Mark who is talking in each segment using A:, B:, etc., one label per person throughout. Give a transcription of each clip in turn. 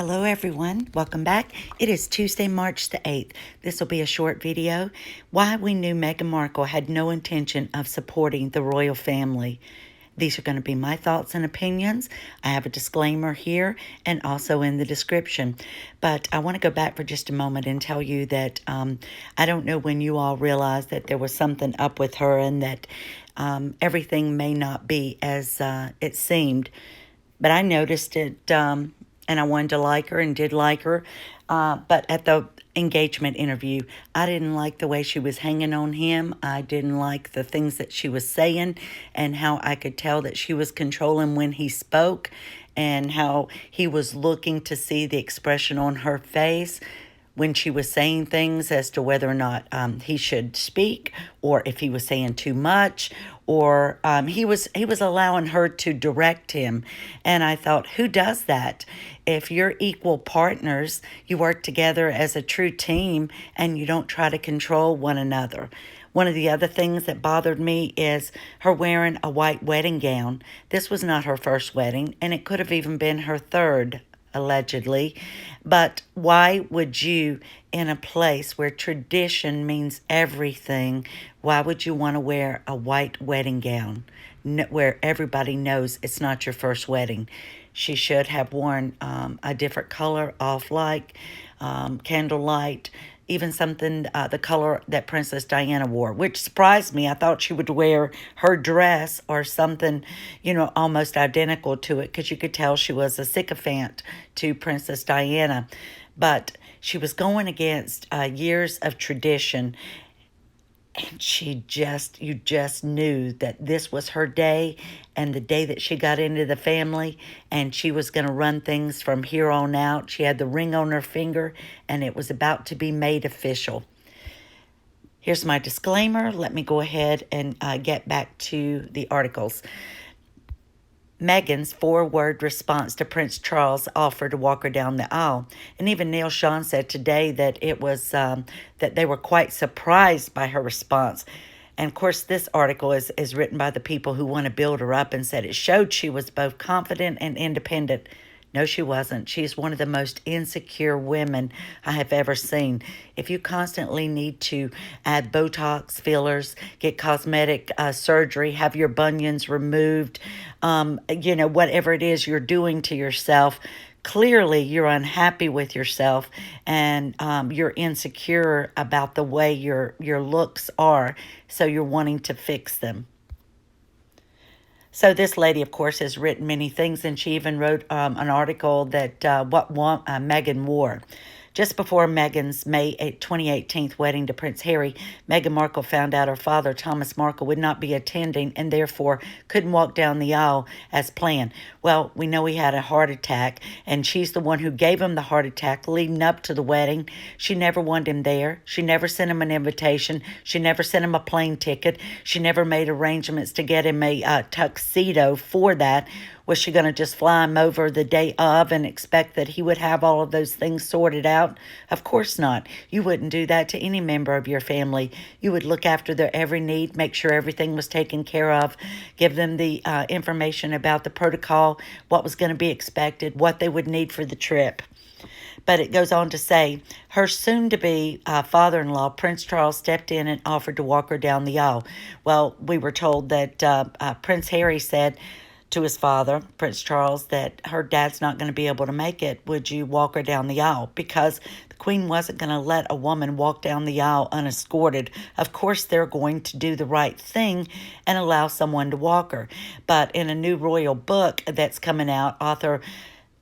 A: Hello everyone, welcome back. It is Tuesday, March the 8th. This will be a short video. Why we knew Meghan Markle had no intention of supporting the royal family. These are going to be my thoughts and opinions. I have a disclaimer here and also in the description. But I want to go back for just a moment and tell you that I don't know when you all realized that there was something up with her and that everything may not be as it seemed. But I noticed it and I wanted to like her and did like her. But at the engagement interview, I didn't like the way she was hanging on him. I didn't like the things that she was saying and how I could tell that she was controlling when he spoke and how he was looking to see the expression on her face when she was saying things as to whether or not he should speak, or if he was saying too much, or he was allowing her to direct him. And I thought, who does that? If you're equal partners, you work together as a true team and you don't try to control one another. One of the other things that bothered me is her wearing a white wedding gown. This was not her first wedding, and it could have even been her third, allegedly. But why would you, in a place where tradition means everything, why would you want to wear a white wedding gown where everybody knows it's not your first wedding? She should have worn a different color, off-like, candlelight, even something, the color that Princess Diana wore, which surprised me. I thought she would wear her dress or something, almost identical to it, because you could tell she was a sycophant to Princess Diana. But she was going against years of tradition, and you just knew that this was her day and the day that she got into the family, and she was going to run things from here on out. She had the ring on her finger, and it was about to be made official. Here's my disclaimer. Let me go ahead and get back to the articles. Megan's four-word response to Prince Charles' offer to walk her down the aisle. And even Neil Sean said today that it was that they were quite surprised by her response. And of course, this article is written by the people who want to build her up and said it showed she was both confident and independent. No, she wasn't. She's one of the most insecure women I have ever seen. If you constantly need to add Botox, fillers, get cosmetic surgery, have your bunions removed, whatever it is you're doing to yourself, clearly you're unhappy with yourself and you're insecure about the way your looks are, so you're wanting to fix them. So this lady, of course, has written many things, and she even wrote an article that what Meghan wore. Just before Meghan's May 2018 wedding to Prince Harry, Meghan Markle found out her father, Thomas Markle, would not be attending and therefore couldn't walk down the aisle as planned. Well, we know he had a heart attack, and she's the one who gave him the heart attack leading up to the wedding. She never wanted him there. She never sent him an invitation. She never sent him a plane ticket. She never made arrangements to get him a tuxedo for that. Was she going to just fly him over the day of and expect that he would have all of those things sorted out? Of course not. You wouldn't do that to any member of your family. You would look after their every need, make sure everything was taken care of, give them the information about the protocol, what was going to be expected, what they would need for the trip. But it goes on to say, her soon-to-be father-in-law, Prince Charles, stepped in and offered to walk her down the aisle. Well, we were told that Prince Harry said to his father, Prince Charles, that her dad's not going to be able to make it. Would you walk her down the aisle? Because the Queen wasn't going to let a woman walk down the aisle unescorted. Of course, they're going to do the right thing and allow someone to walk her. But in a new royal book that's coming out, author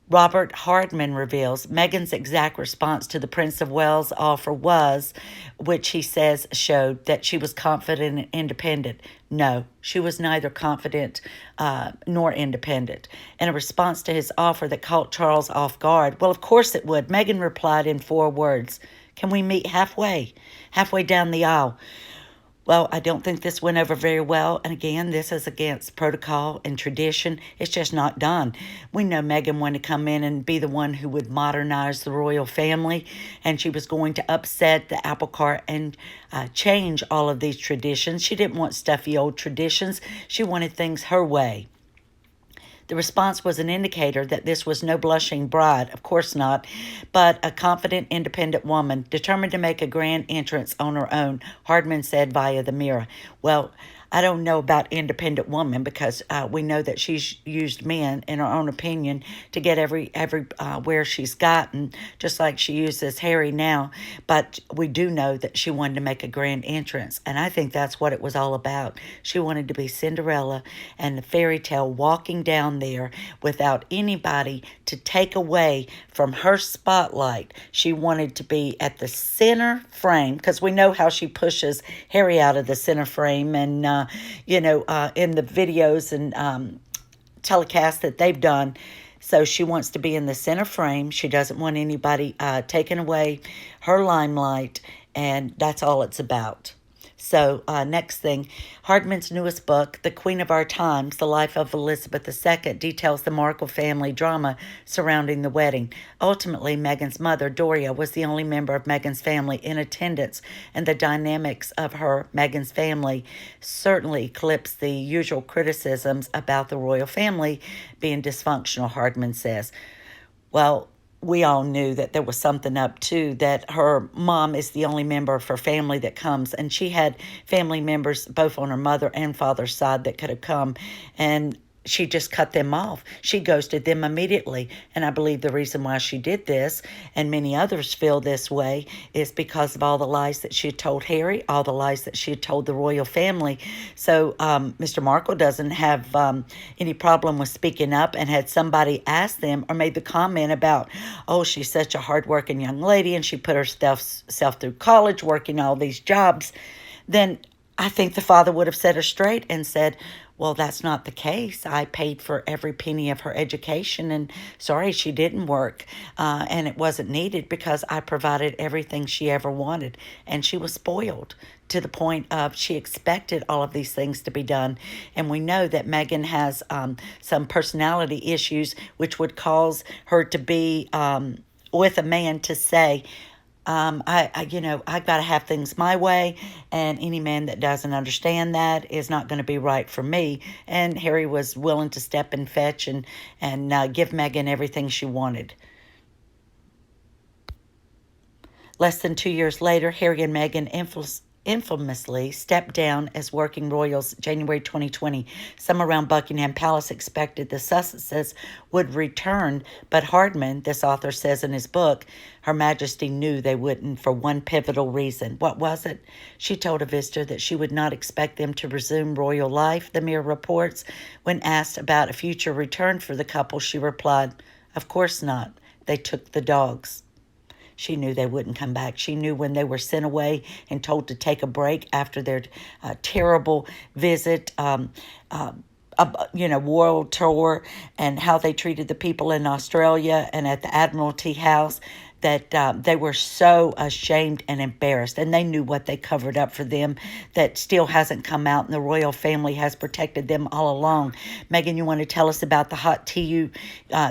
A: Robert Hardman reveals Meghan's exact response to the Prince of Wales' offer was, which he says showed that she was confident and independent. No, she was neither confident nor independent. In a response to his offer that caught Charles off guard, well, of course it would. Meghan replied in 4 words, "Can we meet halfway down the aisle?" Well, I don't think this went over very well. And again, this is against protocol and tradition. It's just not done. We know Meghan wanted to come in and be the one who would modernize the royal family. And she was going to upset the apple cart and change all of these traditions. She didn't want stuffy old traditions. She wanted things her way. The response was an indicator that this was no blushing bride, of course not, but a confident, independent woman determined to make a grand entrance on her own, Hardman said via the Mirror. Well, I don't know about independent woman because we know that she's used men, in her own opinion, to get every where she's gotten, just like she uses Harry now. But we do know that she wanted to make a grand entrance, and I think that's what it was all about. She wanted to be Cinderella and the fairy tale, walking down there without anybody to take away from her spotlight. She wanted to be at the center frame, because we know how she pushes Harry out of the center frame, and in the videos and telecasts that they've done. So she wants to be in the center frame. She doesn't want anybody taking away her limelight, and that's all it's about. So next thing, Hardman's newest book, The Queen of Our Times, The Life of Elizabeth II, details the Markle family drama surrounding the wedding. Ultimately, Meghan's mother, Doria, was the only member of Meghan's family in attendance, and the dynamics of Meghan's family, certainly eclipsed the usual criticisms about the royal family being dysfunctional, Hardman says. Well, we all knew that there was something up too, that her mom is the only member of her family that comes, and she had family members both on her mother and father's side that could have come, and she just cut them off. She ghosted them immediately. And I believe the reason why she did this, and many others feel this way, is because of all the lies that she had told Harry, all the lies that she had told the royal family. So Mr. Markle doesn't have any problem with speaking up, and had somebody asked them or made the comment about, oh, she's such a hardworking young lady and she put herself through college working all these jobs, then I think the father would have set her straight and said, well, that's not the case. I paid for every penny of her education, and sorry, she didn't work, and it wasn't needed because I provided everything she ever wanted, and she was spoiled to the point of she expected all of these things to be done. And we know that Meghan has some personality issues, which would cause her to be with a man to say, I got to have things my way, and any man that doesn't understand that is not going to be right for me. And Harry was willing to step and fetch and give Meghan everything she wanted. Less than 2 years later, Harry and Meghan infamously stepped down as working royals January 2020. Some around Buckingham Palace expected the Sussexes would return, but Hardman, this author says in his book, Her Majesty knew they wouldn't for one pivotal reason. What was it? She told a visitor that she would not expect them to resume royal life, the Mirror reports. When asked about a future return for the couple, she replied, of course not. They took the dogs. She knew they wouldn't come back. She knew when they were sent away and told to take a break after their terrible visit, world tour, and how they treated the people in Australia and at the Admiralty House, that they were so ashamed and embarrassed, and they knew what they covered up for them that still hasn't come out, and the royal family has protected them all along. Meghan, you want to tell us about the hot tea you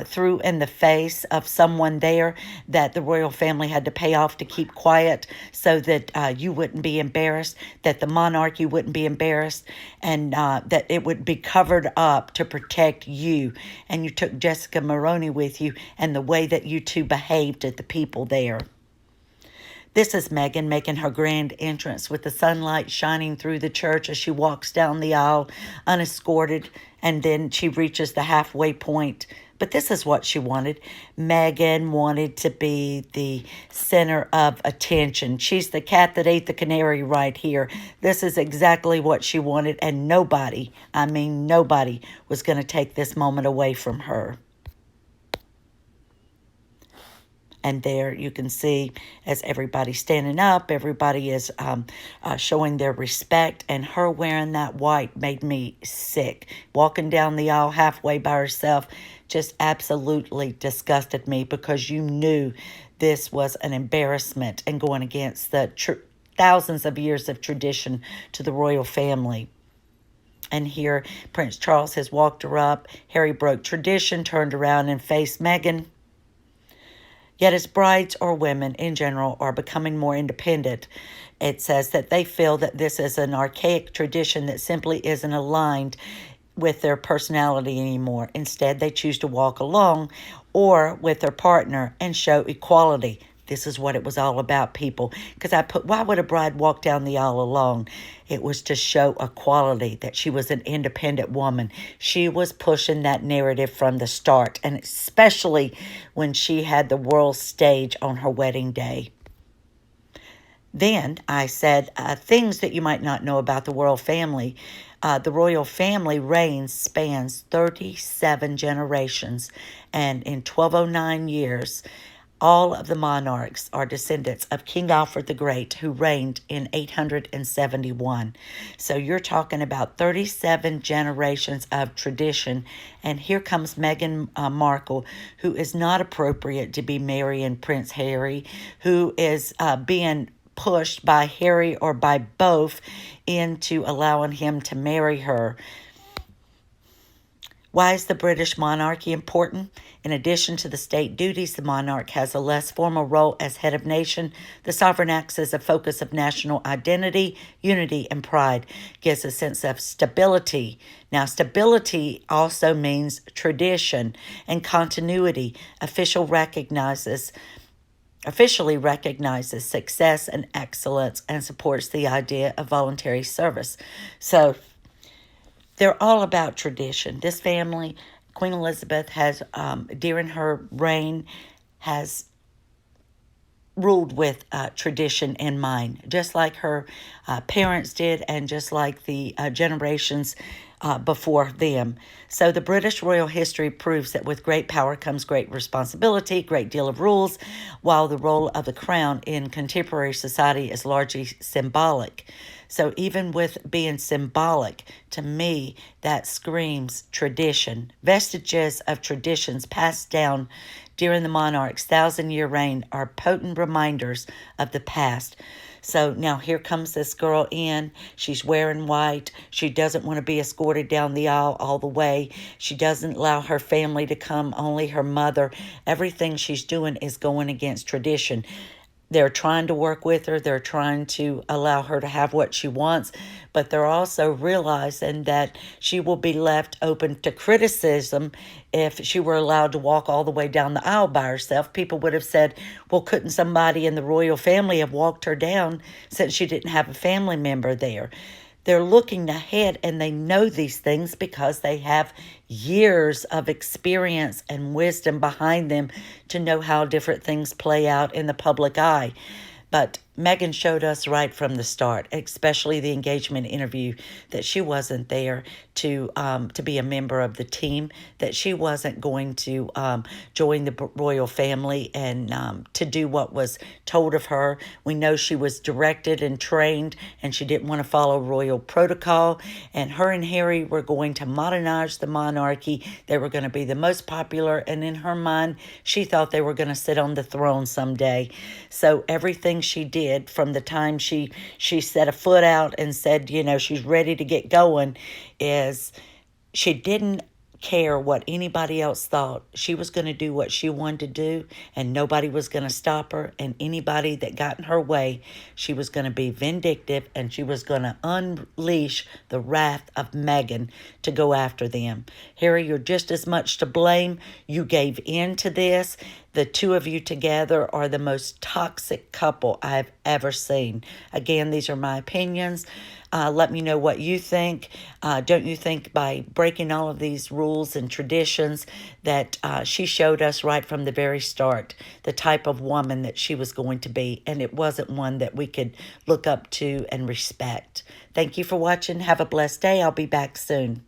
A: threw in the face of someone there that the royal family had to pay off to keep quiet so that you wouldn't be embarrassed, that the monarchy wouldn't be embarrassed, and that it would be covered up to protect you. And you took Jessica Maroney with you, and the way that you two behaved at the people there. This is Meghan making her grand entrance with the sunlight shining through the church as she walks down the aisle unescorted, and then she reaches the halfway point. But this is what she wanted. Meghan wanted to be the center of attention. She's the cat that ate the canary right here. This is exactly what she wanted, and nobody, I mean nobody, was going to take this moment away from her. And there you can see, as everybody's standing up, everybody is showing their respect. And her wearing that white made me sick. Walking down the aisle halfway by herself just absolutely disgusted me, because you knew this was an embarrassment and going against the thousands of years of tradition to the royal family. And here Prince Charles has walked her up. Harry broke tradition, turned around and faced Meghan. Yet as brides or women in general are becoming more independent, it says that they feel that this is an archaic tradition that simply isn't aligned with their personality anymore. Instead, they choose to walk along or with their partner and show equality. This is what it was all about, people. Because I put, why would a bride walk down the aisle alone? It was to show equality, that she was an independent woman. She was pushing that narrative from the start, and especially when she had the world stage on her wedding day. Then I said things that you might not know about the royal family. The royal family reign spans 37 generations, and in 1209 years, all of the monarchs are descendants of King Alfred the Great, who reigned in 871. So you're talking about 37 generations of tradition. And here comes Meghan Markle, who is not appropriate to be marrying Prince Harry, who is being pushed by Harry or by both into allowing him to marry her. Why is the British monarchy important? In addition to the state duties, the monarch has a less formal role as head of nation. The sovereign acts as a focus of national identity, unity, and pride, gives a sense of stability. Now, stability also means tradition and continuity. Officially recognizes success and excellence and supports the idea of voluntary service. So they're all about tradition. This family, Queen Elizabeth, has, during her reign, has ruled with tradition in mind, just like her parents did and just like the generations before them. So the British royal history proves that with great power comes great responsibility, great deal of rules, while the role of the crown in contemporary society is largely symbolic. So even with being symbolic, to me, that screams tradition. Vestiges of traditions passed down during the monarch's 1,000-year reign are potent reminders of the past. So now here comes this girl in. She's wearing white. She doesn't want to be escorted down the aisle all the way. She doesn't allow her family to come, only her mother. Everything she's doing is going against tradition. They're trying to work with her. They're trying to allow her to have what she wants, but they're also realizing that she will be left open to criticism if she were allowed to walk all the way down the aisle by herself. People would have said, well, couldn't somebody in the royal family have walked her down since she didn't have a family member there? They're looking ahead, and they know these things because they have years of experience and wisdom behind them to know how different things play out in the public eye. But Meghan showed us right from the start, especially the engagement interview, that she wasn't there to be a member of the team, that she wasn't going to join the royal family and to do what was told of her. We know she was directed and trained, and she didn't want to follow royal protocol. And her and Harry were going to modernize the monarchy. They were going to be the most popular, and in her mind, she thought they were going to sit on the throne someday. So everything she did from the time she set a foot out and said, you know, she's ready to get going, is she didn't care what anybody else thought. She was going to do what she wanted to do, and nobody was going to stop her. And anybody that got in her way, she was going to be vindictive, and she was going to unleash the wrath of Meghan to go after them. Harry, you're just as much to blame. You gave in to this. The two of you together are the most toxic couple I've ever seen. Again, these are my opinions. Let me know what you think. Don't you think by breaking all of these rules and traditions that she showed us right from the very start the type of woman that she was going to be, and it wasn't one that we could look up to and respect. Thank you for watching. Have a blessed day. I'll be back soon.